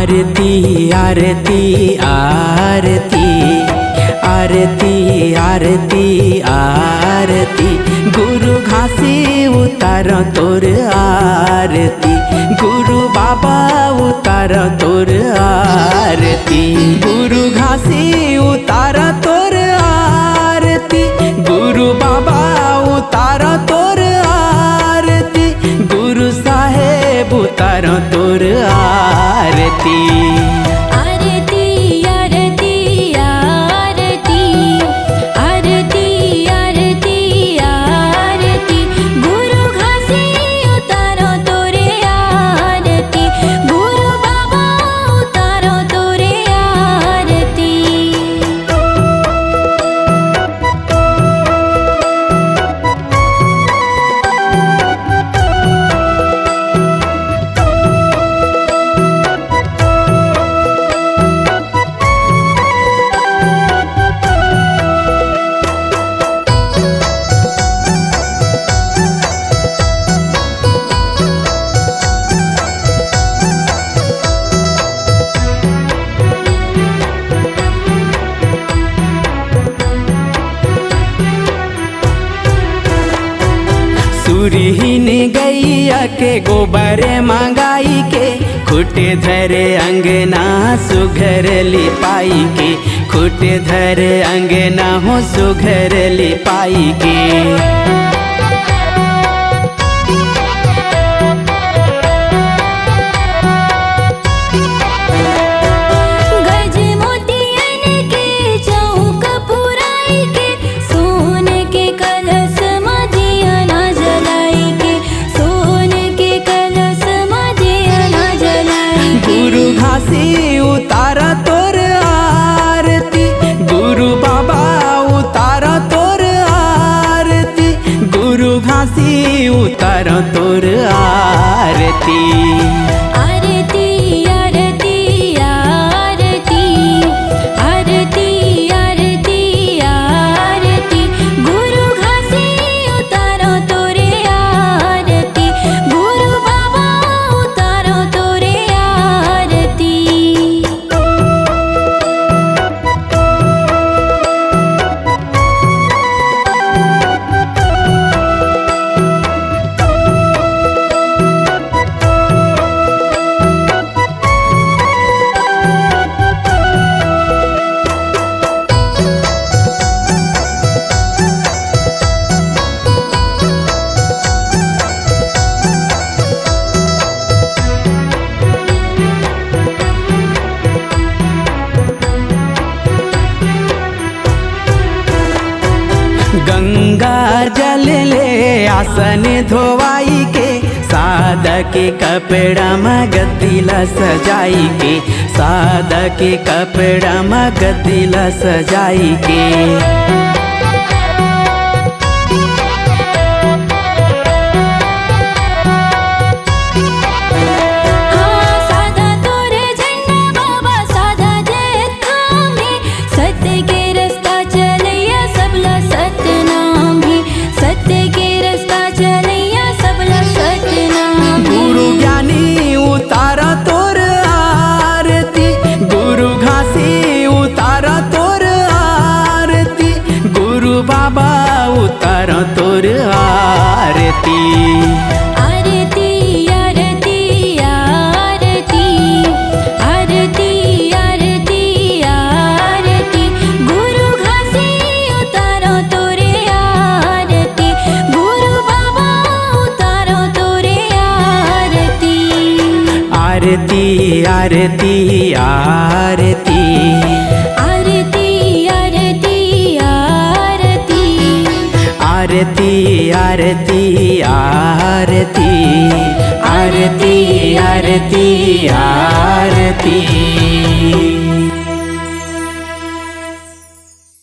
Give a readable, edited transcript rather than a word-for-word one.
आरती आरती आरती आरती आरती आरती गुरु घासी उतार तोर आरती गुरु बाबा उतार तोर आरती गुरु घासी उतार तोर आरती गुरु बाबा उतार तोर आरती गुरु साहेब उतार तोर आरती सुरहीन गैया के गोबर मंगाई के खुटे धरे अंगना सुघर लिपाई के खुटे धरे अंगना हो सुघर लिपाई के घासी उतार तोर आरती गुरु बाबा उतार तोर आरती गुरु घासी उतार तोर आरती गंगा जल ले आसन धोवाई के सादा के कपड़ा में गद्दीला सजाई के सादा के कपड़ा में गद्दीला सजाई के बाबा उतार तोर आरती आरती आरती आरती आरती आरती आरती गुरु घासी उतार तोर आरती गुरु बाबा उतार तोर आरती आरती आरती आरती आरती आरती आरती आरती आरती आरती